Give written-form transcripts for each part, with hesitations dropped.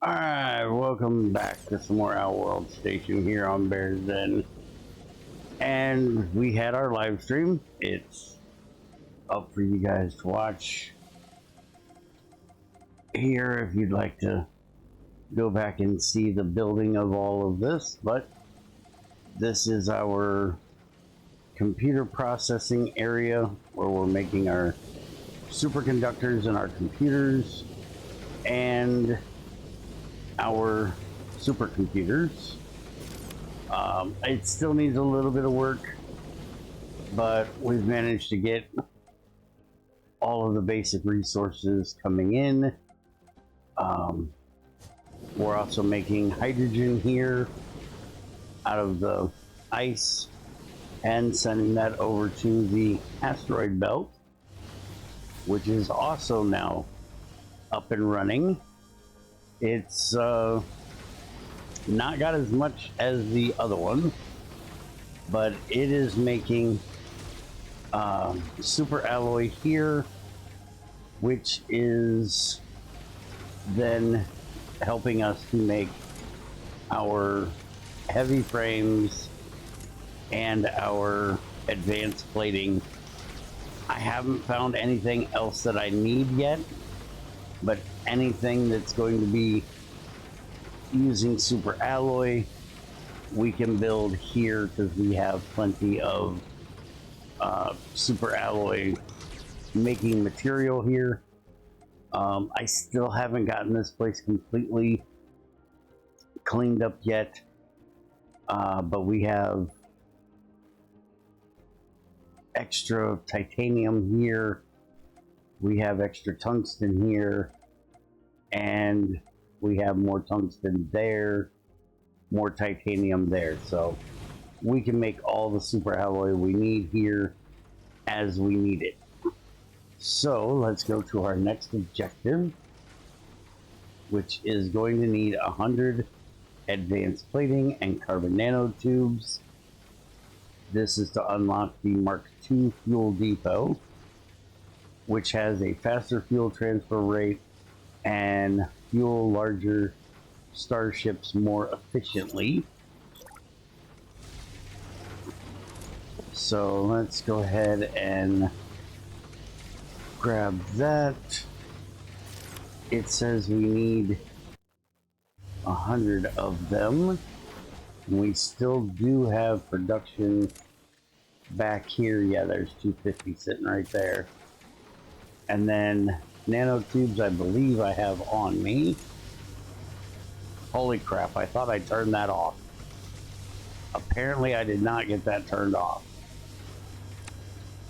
Alright, welcome back to some more Outworld Station here on Bears Den. And we had our live stream. It's up for you guys to watch here if you'd like to go back and see the building of all of this. But this is our computer processing area where we're making our superconductors and our computers and our supercomputers. It still needs a little bit of work, but we've managed to get all of the basic resources coming in. We're also making hydrogen here out of the ice and sending that over to the asteroid belt, which is also now up and running. It's not got as much as the other one, but it is making super alloy here, which is then helping us to make our heavy frames and our advanced plating. I haven't found anything else that I need yet, but anything that's going to be using super alloy we can build here because we have plenty of super alloy making material here. I still haven't gotten this place completely cleaned up yet, but we have extra titanium here, we have extra tungsten here, and we have more tungsten there, more titanium there, so we can make all the super alloy we need here as we need it. So let's go to our next objective, which is going to need 100 advanced plating and carbon nanotubes. This is to unlock the Mark II fuel depot, which has a faster fuel transfer rate and fuel larger starships more efficiently. So let's go ahead and grab that. It says we need 100 of them. We still do have production back here. Yeah, there's 250 sitting right there. And then nanotubes, I believe I have on me. Holy crap, I thought I turned that off. Apparently I did not get that turned off.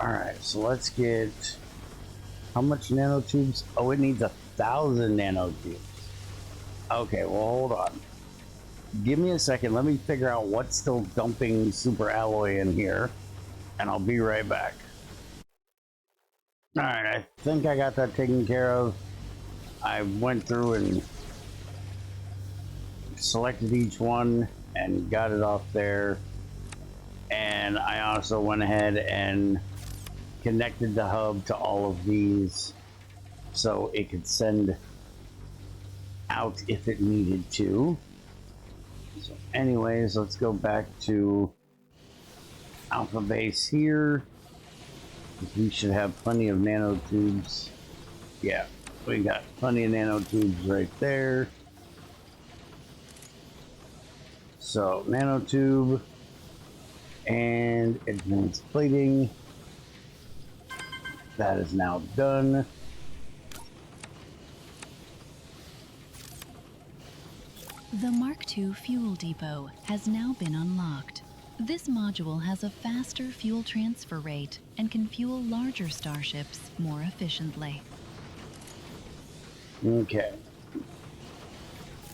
Alright, so let's get... How much nanotubes? Oh, it needs 1,000 nanotubes. Okay, well, hold on. Give me a second. Let me figure out what's still dumping super alloy in here, and I'll be right back. Alright, I think I got that taken care of. I went through and selected each one and got it off there. And I also went ahead and connected the hub to all of these so it could send out if it needed to. So anyways, let's go back to Alpha Base here. We should have plenty of nanotubes. Yeah, we got plenty of nanotubes right there. So nanotube and advanced plating. That is now done. The Mark II fuel depot has now been unlocked. This module has a faster fuel transfer rate and can fuel larger starships more efficiently. Okay.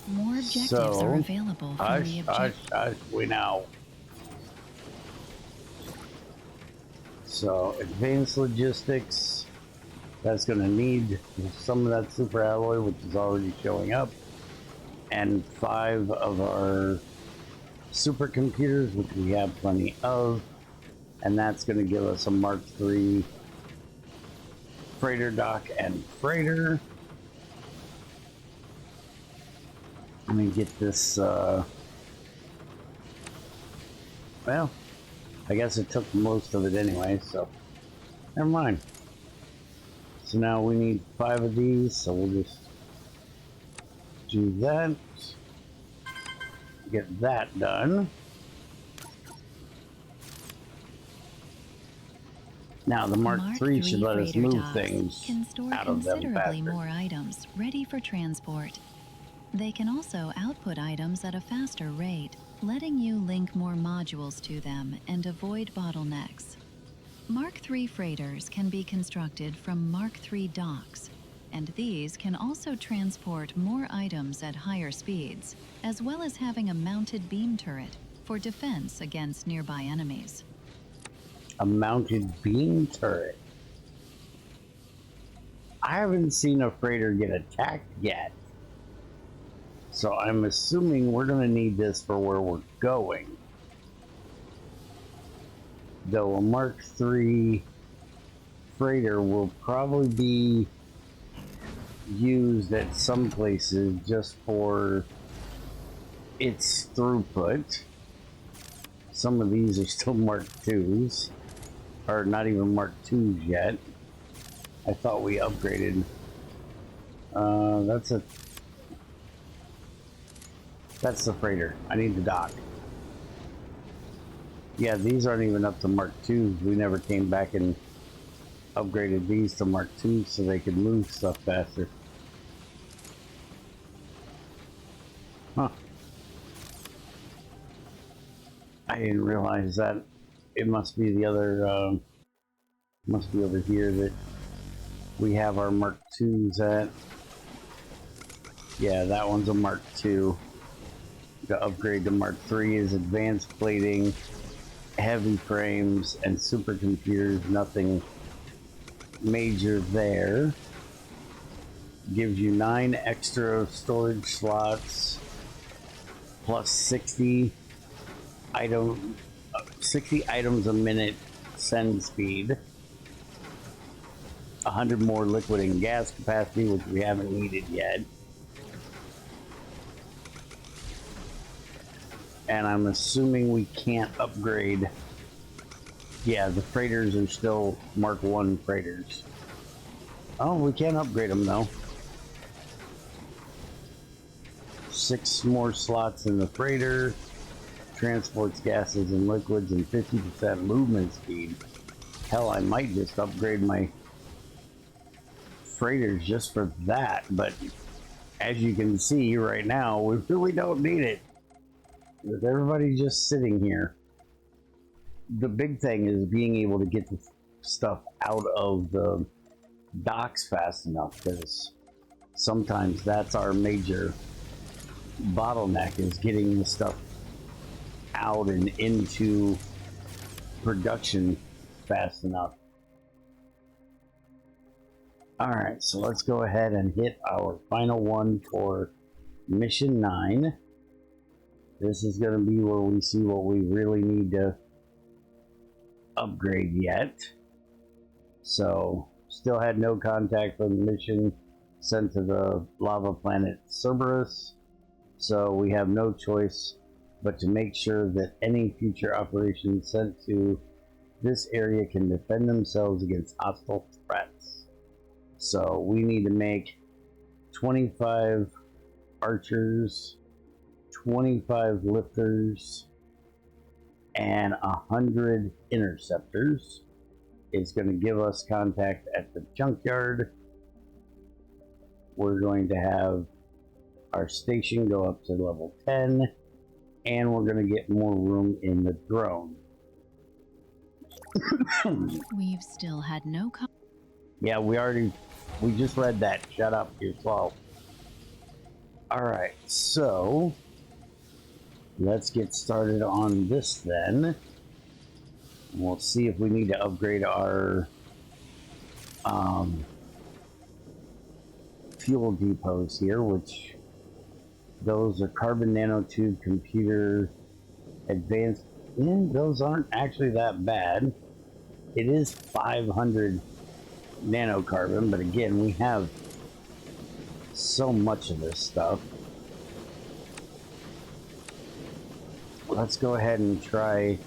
More objectives are available from the objective. We know. So, advanced logistics. That's going to need some of that super alloy, which is already showing up. And 5 of our supercomputers, which we have plenty of, and that's going to give us a Mark III freighter dock and freighter. Let me get this, well, I guess it took most of it anyway, so never mind. So now we need 5 of these, so we'll just do that. Get that done. Now the Mark III should let us move things can store out of them considerably faster. more items ready for transport. They can also output items at a faster rate, letting you link more modules to them and avoid bottlenecks. Mark III freighters can be constructed from Mark III docks, and these can also transport more items at higher speeds, as well as having a mounted beam turret for defense against nearby enemies. A mounted beam turret. I haven't seen a freighter get attacked yet. So I'm assuming we're going to need this for where we're going. Though a Mark III freighter will probably be used at some places just for its throughput. Some of these are still Mark IIs, or not even Mark IIs yet. I thought we upgraded. That's the freighter. I need the dock. Yeah, these aren't even up to Mark IIs. We never came back and upgraded these to Mark IIs so they could move stuff faster. Huh. I didn't realize that. It must be the other, must be over here that we have our Mark IIs at. Yeah, that one's a Mark II. The upgrade to Mark III is advanced plating, heavy frames, and supercomputers. Nothing major there. Gives you 9 extra storage slots, plus 60 items a minute send speed, 100 more liquid and gas capacity, which we haven't needed yet. And I'm assuming we can't upgrade. Yeah, the freighters are still Mark I freighters. Oh, we can upgrade them though. 6 more slots in the freighter. Transports gases and liquids and 50% movement speed. Hell, I might just upgrade my freighters just for that, but as you can see right now, we really don't need it. With everybody just sitting here. The big thing is being able to get the stuff out of the docks fast enough, because sometimes that's our major bottleneck, is getting the stuff out and into production fast enough. Alright, so let's go ahead and hit our final one for Mission 9. This is going to be where we see what we really need to upgrade yet. So, still had no contact from the mission sent to the lava planet Cerberus. So we have no choice but to make sure that any future operations sent to this area can defend themselves against hostile threats. So we need to make 25 archers, 25 lifters, and 100 interceptors. It's going to give us contact at the junkyard. We're going to have our station go up to level 10, and we're going to get more room in the drone. We've still had no Yeah, we just read that. Shut up, you're slow. Alright, so let's get started on this then. We'll see if we need to upgrade our fuel depots here, which those are carbon nanotube computer advanced. Those aren't actually that bad. It is 500 nanocarbon, but again, we have so much of this stuff. let's go ahead and try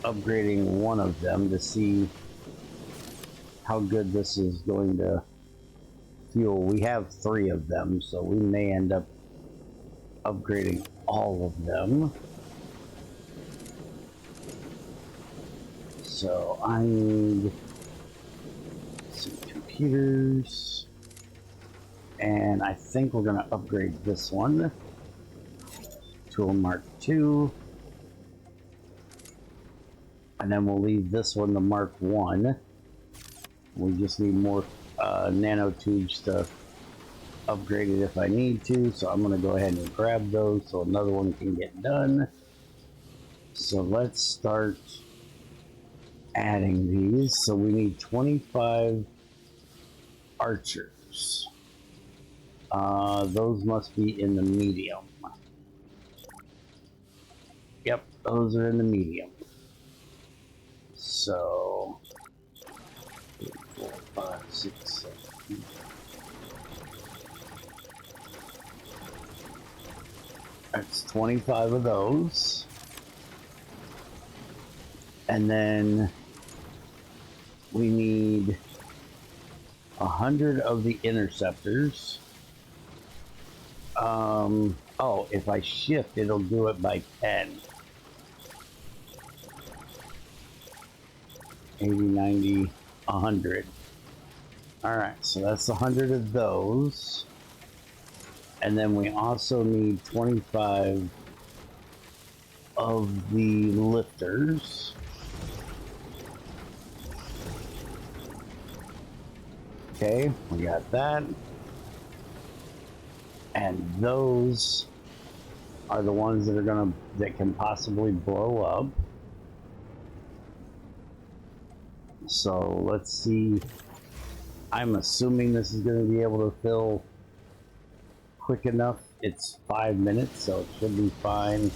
upgrading one of them to see how good this is going to fuel. We have 3 of them, so we may end up upgrading all of them. So I need some computers, and I think we're going to upgrade this one to a Mark II, and then we'll leave this one to Mark I. We just need more nanotubes to upgrade it if I need to, so I'm going to go ahead and grab those so another one can get done. So let's start adding these. So we need 25 archers. Those must be in the medium. Yep, those are in the medium. So 3, 4, 5, 6, 7, 8. That's 25 of those. And then we need 100 of the interceptors. Oh, if I shift, it'll do it by 10. 80, 90, 100. Alright, so that's 100 of those. And then we also need 25 of the lifters. Okay, we got that. And those are the ones that can possibly blow up. So let's see. I'm assuming this is going to be able to fill quick enough. It's 5 minutes, so it should be fine.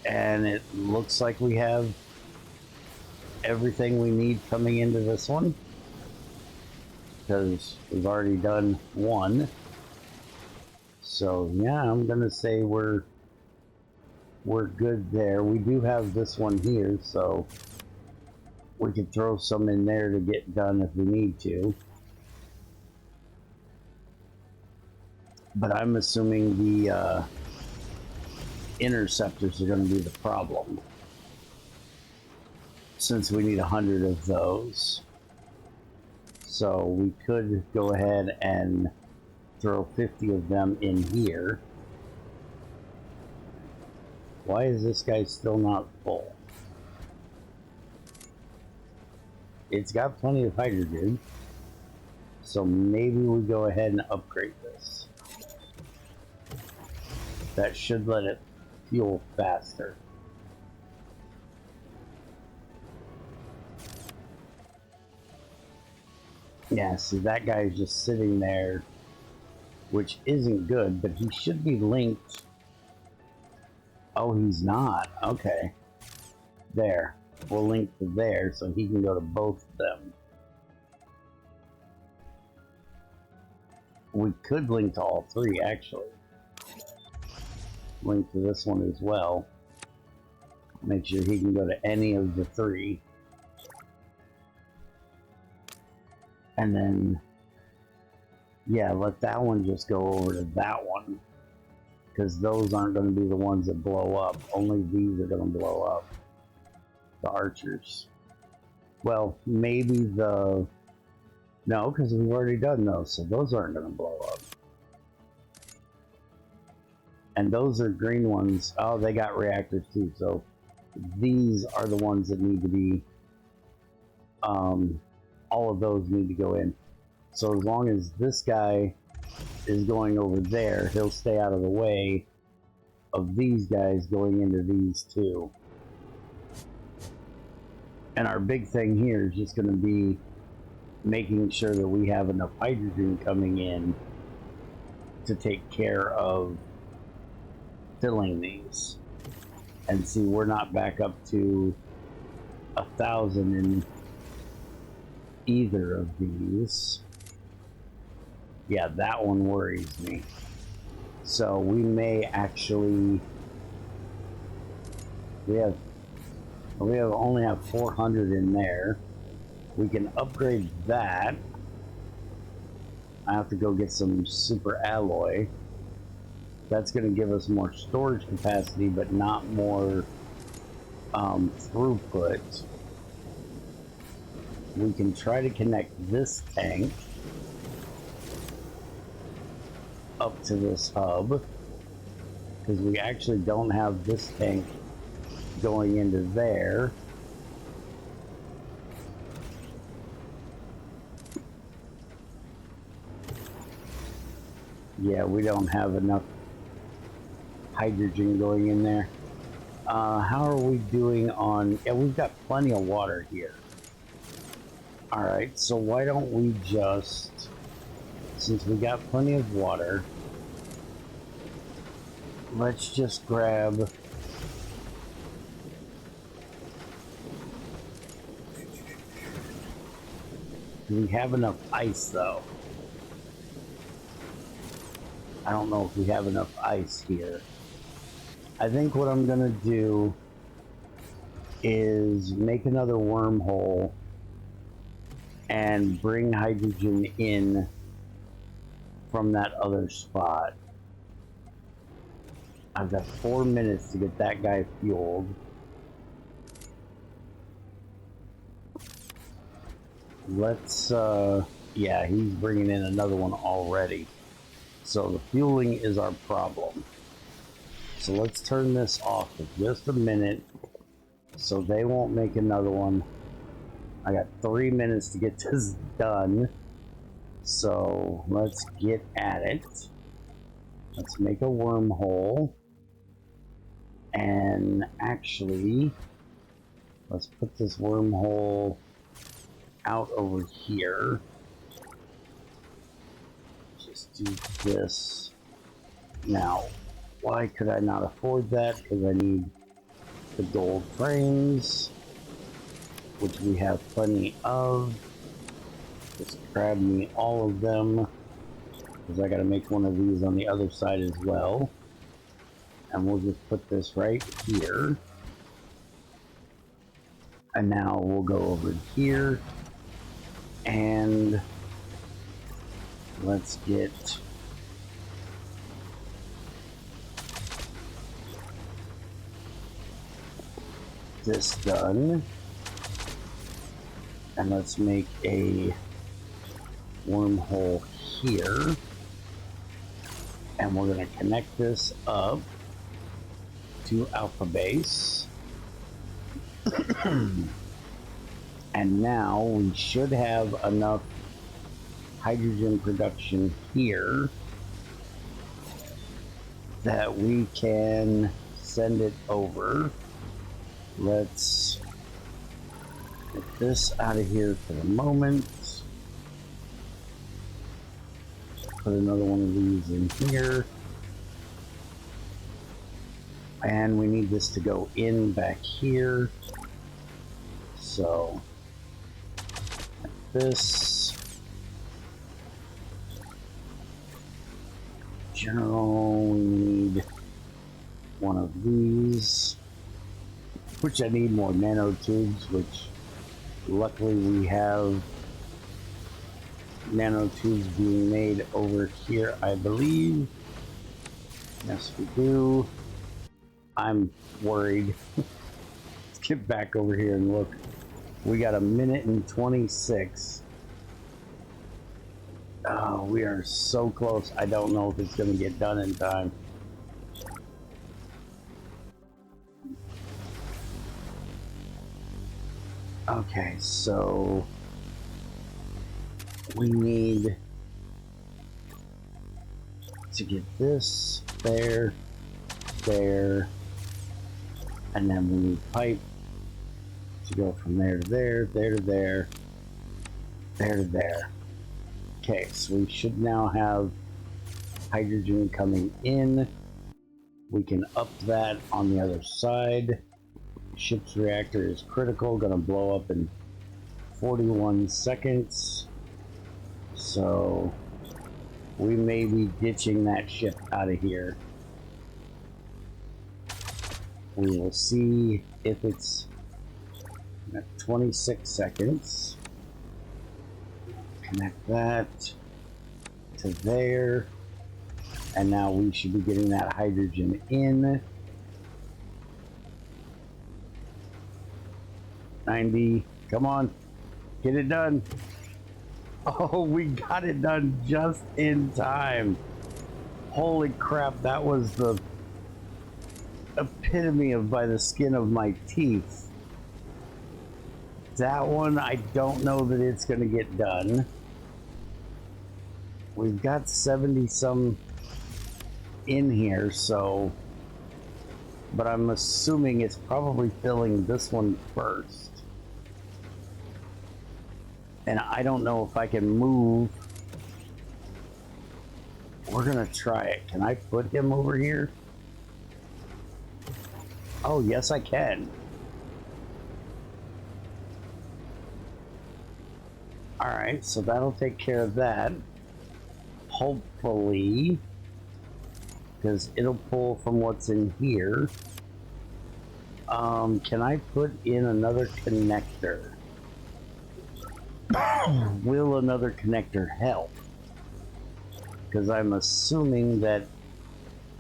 And it looks like we have everything we need coming into this one, because we've already done one. So yeah, I'm gonna say we're good there. We do have this one here, so we could throw some in there to get done if we need to. But I'm assuming the interceptors are going to be the problem, since we need 100 of those. So we could go ahead and throw 50 of them in here. Why is this guy still not full? It's got plenty of hydrogen, so maybe we go ahead and upgrade this. That should let it fuel faster. Yeah, see, that guy's just sitting there, which isn't good, but he should be linked. Oh, he's not. Okay. There. We'll link to there so he can go to both of them. We could link to all 3, actually. Link to this one as well. Make sure he can go to any of the 3. And then, yeah, let that one just go over to that one, because those aren't going to be the ones that blow up. Only these are going to blow up. The archers. Well, maybe the... No, because we've already done those, so those aren't going to blow up. And those are green ones. Oh, they got reactors too, so these are the ones that need to be... all of those need to go in. So as long as this guy is going over there, he'll stay out of the way of these guys going into these two. And our big thing here is just going to be making sure that we have enough hydrogen coming in to take care of filling these. And see, we're not back up to 1,000 in either of these. Yeah, that one worries me. So we may actually we only have 400 in there. We can upgrade that. I have to go get some super alloy. That's going to give us more storage capacity, but not more throughput. We can try to connect this tank up to this hub, because we actually don't have this tank going into there. Yeah, we don't have enough hydrogen going in there. How are we doing on... Yeah, we've got plenty of water here. Alright, so why don't we just... Since we got plenty of water, let's just grab... Do we have enough ice, though? I don't know if we have enough ice here. I think what I'm gonna do is make another wormhole and bring hydrogen in from that other spot. I've got 4 minutes to get that guy fueled. Let's, yeah, he's bringing in another one already. So the fueling is our problem. So let's turn this off for just a minute so they won't make another one. I got 3 minutes to get this done. So let's get at it. Let's make a wormhole. And actually, let's put this wormhole out over here. Just do this. Now, why could I not afford that? Because I need the gold frames, which we have plenty of. Just grab me all of them, because I gotta make one of these on the other side as well. And we'll just put this right here. And now we'll go over here and let's get this done. And let's make a wormhole here. And we're going to connect this up to Alpha Base. And now we should have enough hydrogen production here that we can send it over. Let's get this out of here for the moment. Put another one of these in here. And we need this to go in back here. So, like this. General, we need one of these. Which I need more nanotubes, which luckily we have nanotubes being made over here, I believe. Yes, we do. I'm worried. Let's get back over here and look. We got 1 minute and 26. Oh, we are so close. I don't know if it's going to get done in time. Okay, so we need to get this there, there, and then we need pipe to go from there to there, there to there, there to there. Okay, so we should now have hydrogen coming in. We can up that on the other side. Ship's reactor is critical, gonna blow up in 41 seconds. So we may be ditching that ship out of here. We will see if it's at 26 seconds. Connect that to there. And now we should be getting that hydrogen in. 90. Come on. Get it done. Oh, we got it done just in time. Holy crap, that was the epitome of by the skin of my teeth. That one, I don't know that it's going to get done. We've got 70 some in here, so, but I'm assuming it's probably filling this one first. And I don't know if I can move. We're gonna try it. Can I put him over here? Oh, yes, I can. All right, so that'll take care of that. Hopefully, because it'll pull from what's in here. Can I put in another connector? Will another connector help? Because I'm assuming that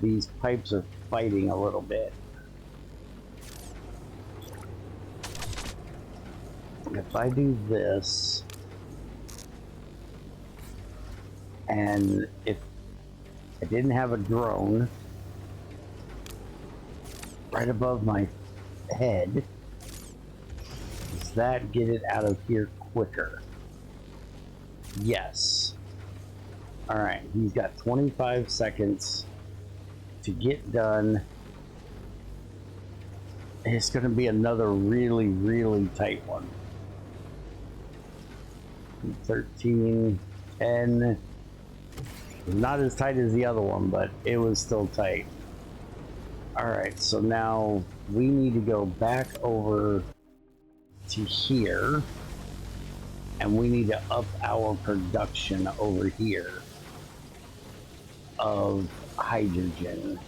these pipes are fighting a little bit. If I do this, and if I didn't have a drone right above my head, does that get it out of here quicker? Yes. Alright, he's got 25 seconds to get done. It's going to be another really, really tight one. 13, 10. Not as tight as the other one, but it was still tight. Alright, so now we need to go back over to here. And we need to up our production over here of hydrogen.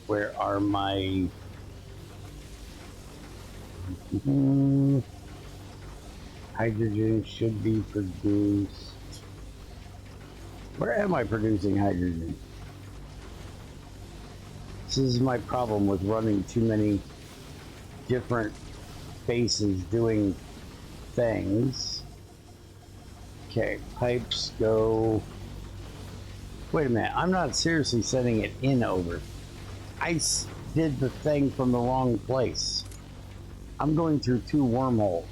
Where are my... Hydrogen should be produced. Where am I producing hydrogen? This is my problem with running too many different faces doing things. Okay, pipes go. Wait a minute, I'm not seriously sending it in over. I did the thing from the wrong place. I'm going through two wormholes.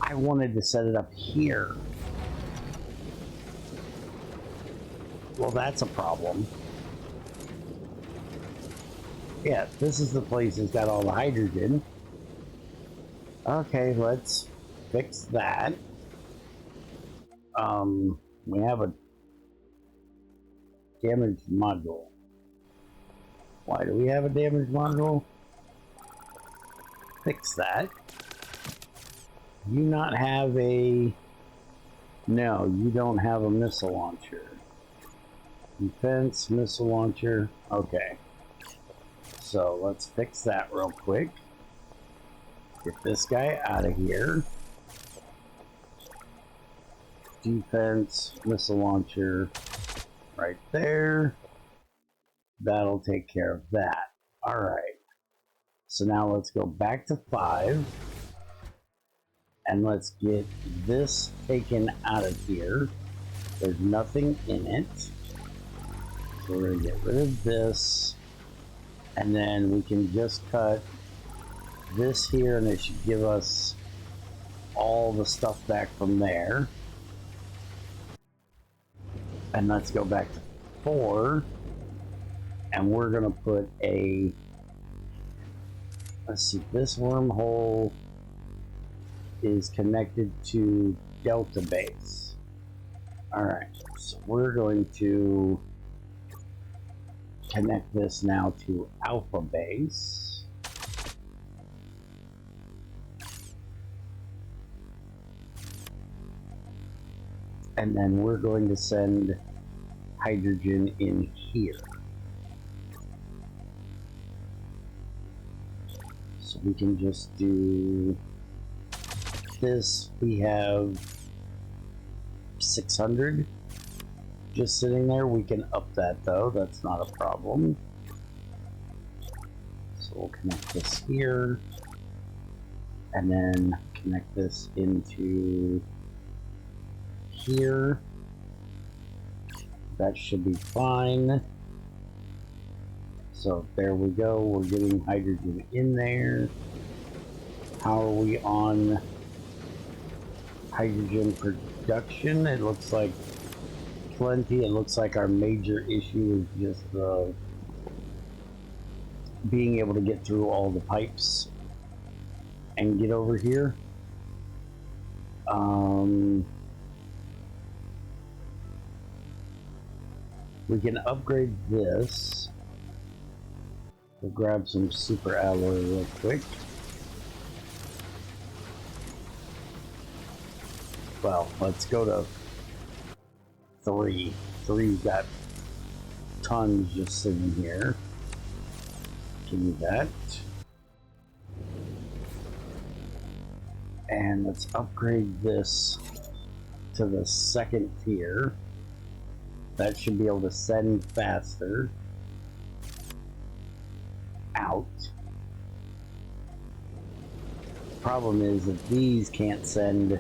I wanted to set it up here. Well, that's a problem. Yeah, this is the place that's got all the hydrogen. Okay, let's fix that. We have a damaged module. Why do we have a damaged module? Fix that. You not have a... No, you don't have a missile launcher. Defense, missile launcher. Okay. So let's fix that real quick. Get this guy out of here. Defense, missile launcher right there. That'll take care of that. Alright. So now let's go back to 5. And let's get this taken out of here. There's nothing in it. So we're going to get rid of this. And then we can just cut this here, and it should give us all the stuff back from there. And let's go back to 4. And we're going to put a... Let's see, this wormhole is connected to Delta Base. Alright, so we're going to connect this now to Alpha Base. And then we're going to send hydrogen in here. So we can just do this. We have 600 just sitting there. We can up that though, that's not a problem. So we'll connect this here and then connect this into here. That should be fine. So there we go, we're getting hydrogen in there. How are we on hydrogen production? It looks like plenty. It looks like our major issue is just being able to get through all the pipes and get over here. We can upgrade this. We'll grab some super alloy real quick. Well, let's go to 3. 3's got tons just sitting here. Give me that. And let's upgrade this to the 2nd tier. That should be able to send faster out. Problem is that these can't send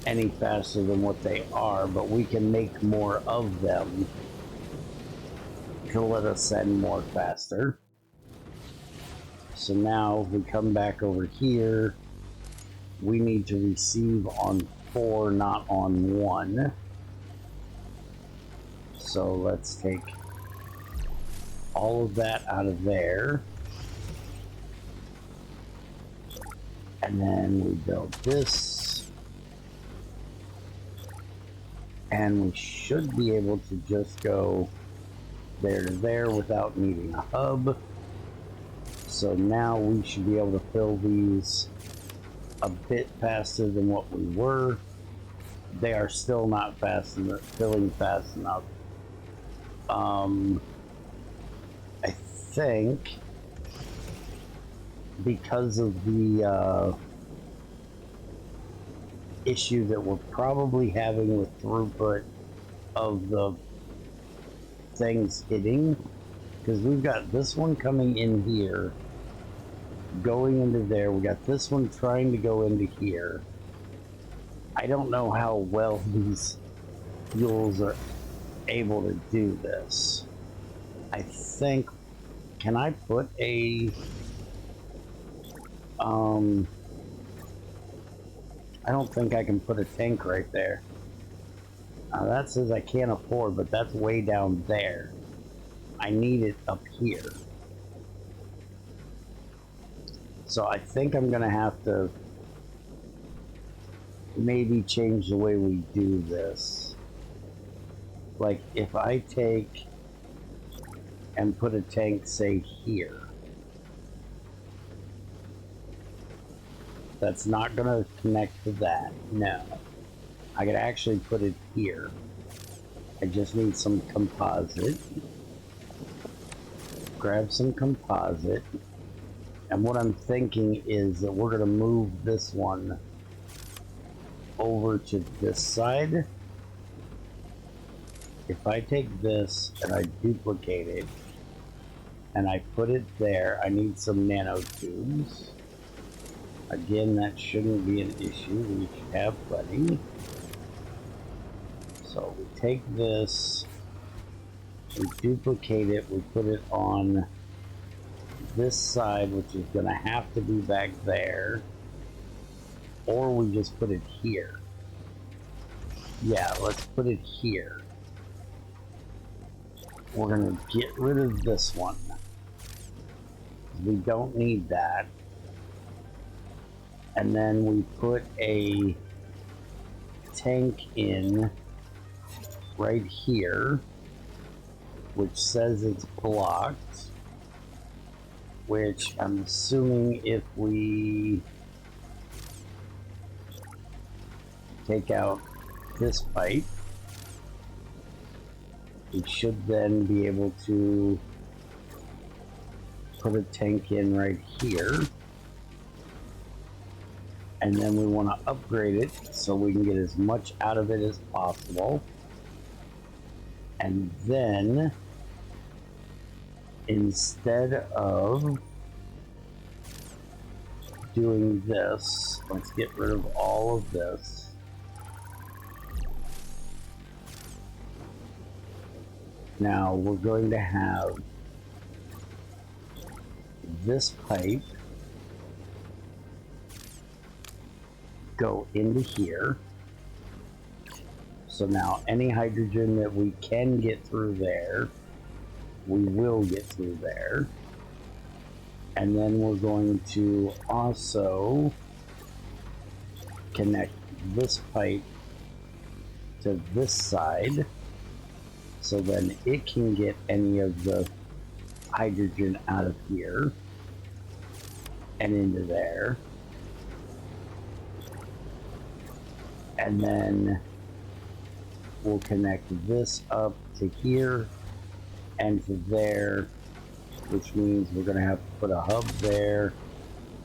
any faster than what they are, but we can make more of them to let us send more faster. So now if we come back over here, we need to receive on 4, not on 1. So let's take all of that out of there. And then we build this. And we should be able to just go there to there without needing a hub. So now we should be able to fill these a bit faster than what we were. They are still not fast enough, filling fast enough. I think because of the issue that we're probably having with throughput of the things hitting, because we've got this one coming in here, going into there, we got this one trying to go into here. I don't know how well these fuels are able to do this. I think, can I put a I don't think I can put a tank right there. That says I can't afford, but that's way down there. I need it up here. So I think I'm gonna have to maybe change the way we do this. Like if I take and put a tank, say here, that's not gonna connect to that. No, I could actually put it here. I just need some composite. Grab some composite. And what I'm thinking is that we're gonna move this one over to this side. If I take this and I duplicate it and I put it there, I need some nanotubes. Again, that shouldn't be an issue. We should have plenty. So we take this, we duplicate it, we put it on this side, which is going to have to be back there, or we just put it here. Yeah, let's put it here. We're going to get rid of this one. We don't need that. And then we put a tank in right here, which says it's blocked, which I'm assuming if we take out this pipe We should then be able to put a tank in right here. And then we want to upgrade it so we can get as much out of it as possible. And then, instead of doing this, let's get rid of all of this. Now we're going to have this pipe go into here. So now any hydrogen that we can get through there, we will get through there. And then we're going to also connect this pipe to this side, so then it can get any of the hydrogen out of here and into there. And then we'll connect this up to here and to there, which means we're going to have to put a hub there.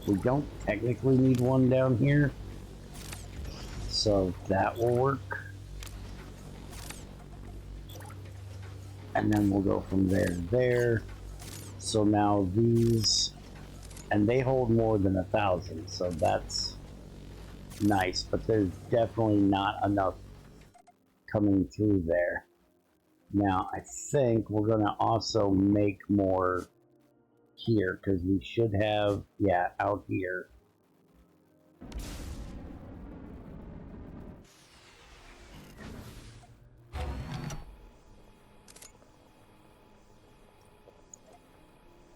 We don't technically need one down here, so that will work. And then we'll go from there to there. So now these, and they hold more than 1,000, so that's nice, but there's definitely not enough coming through there. Now I think we're going to also make more here, because we should have, yeah, out here.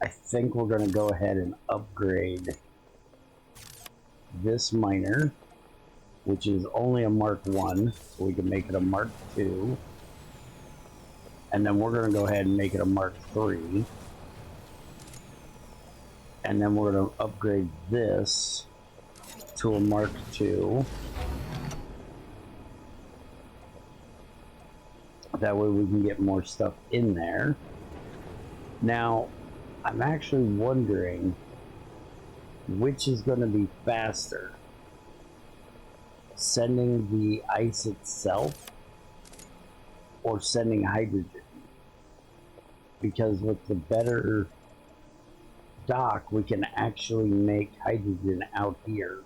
I think we're going to go ahead and upgrade this miner, which is only a Mark 1, so we can make it a Mark 2. And then we're going to go ahead and make it a Mark 3. And then we're going to upgrade this to a Mark 2. That way we can get more stuff in there. Now, I'm actually wondering which is going to be faster. Sending the ice itself or sending hydrogen. Because with the better dock, we can actually make hydrogen out here.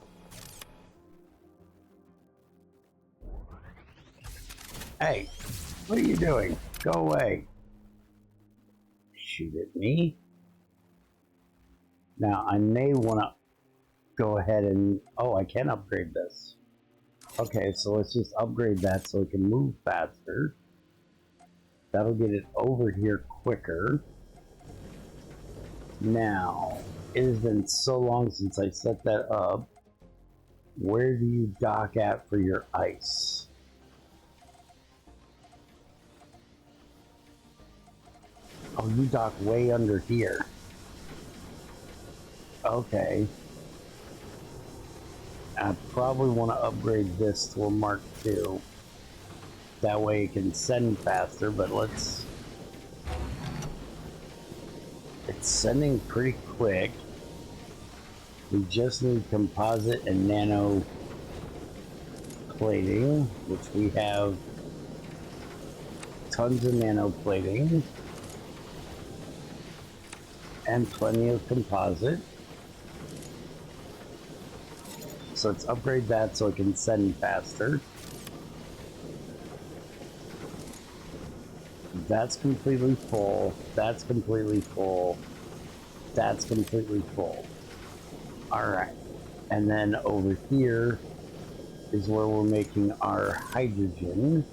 Hey, what are you doing? Go away. Shoot at me. Now, I may want to go ahead and... Oh, I can upgrade this. Okay, so let's just upgrade that so it can move faster. That'll get it over here quicker. Now, it has been so long since I set that up. Where do you dock at for your ice? Oh, you dock way under here. Okay. I probably want to upgrade this to a Mark II. That way it can send faster, but let's... It's sending pretty quick. We just need composite and nano plating, which we have tons of nano plating and plenty of composite. So let's upgrade that so it can send faster. That's completely full. That's completely full. That's completely full. Alright. And then over here is where we're making our hydrogen.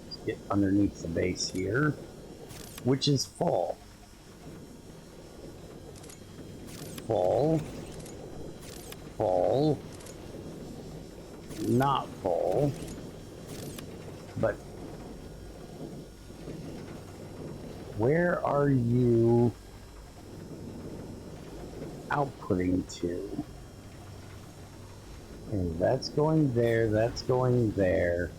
Let's get underneath the base here, which is full. Full. Full. Not full. But where are you outputting to? And that's going there, that's going there.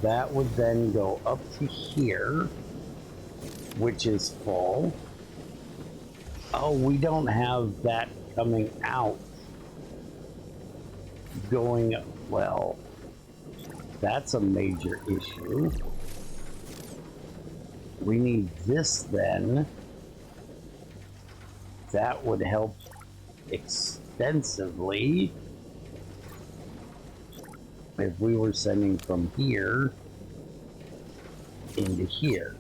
That would then go up to here, which is full. Oh, we don't have that coming out. Going, well, that's a major issue. We need this then. That would help extensively if we were sending from here into here.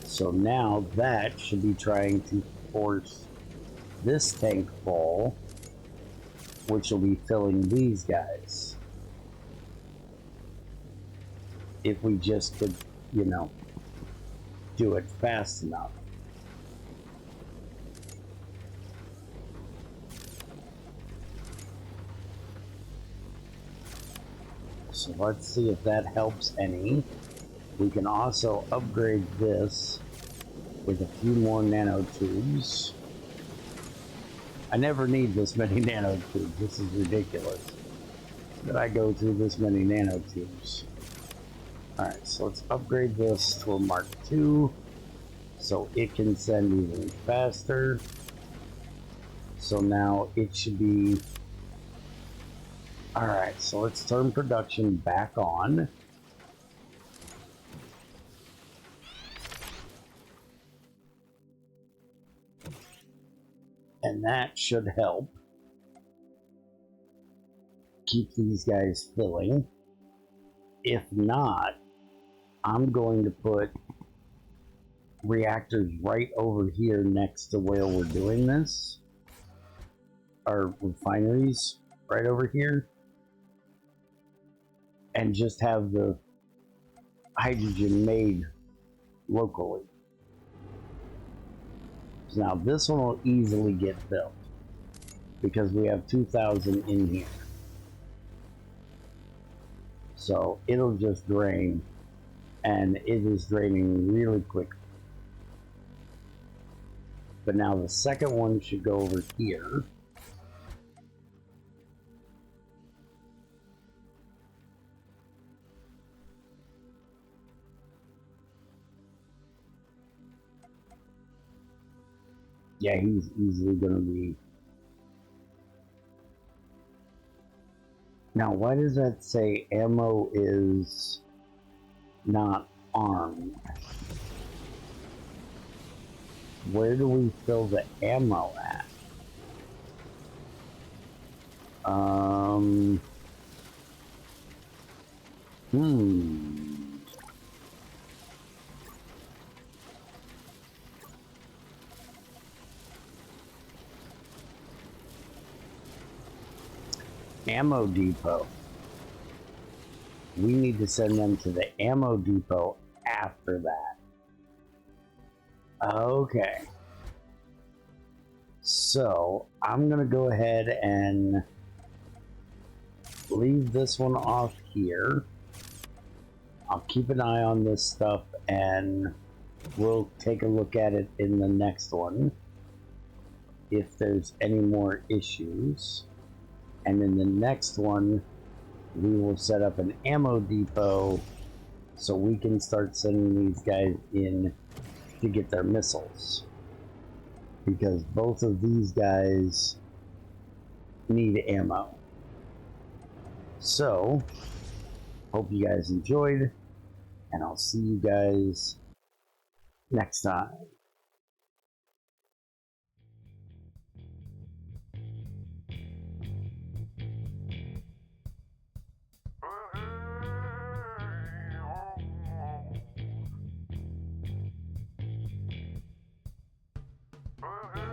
So now that should be trying to force this tank full, which will be filling these guys. If we just could, you know, do it fast enough. So let's see if that helps any. We can also upgrade this with a few more nanotubes. I never need this many nanotubes. This is ridiculous that I go through this many nanotubes. Alright, so let's upgrade this to a Mark II so it can send even faster. So now it should be... Alright, so let's turn production back on. And that should help keep these guys filling. If not, I'm going to put reactors right over here next to where we're doing this. Our refineries right over here. And just have the hydrogen made locally. So now this one will easily get built because we have 2,000 in here. So it'll just drain, and it is draining really quickly. But now the second one should go over here. Yeah, he's easily going to be... Now, why does that say ammo is not armed? Where do we fill the ammo at? Ammo depot. We need to send them to the ammo depot after that. Okay. So I'm gonna go ahead and leave this one off here. I'll keep an eye on this stuff and we'll take a look at it in the next one if there's any more issues. And in the next one, we will set up an ammo depot so we can start sending these guys in to get their missiles. Because both of these guys need ammo. So, hope you guys enjoyed, and I'll see you guys next time. Uh-huh.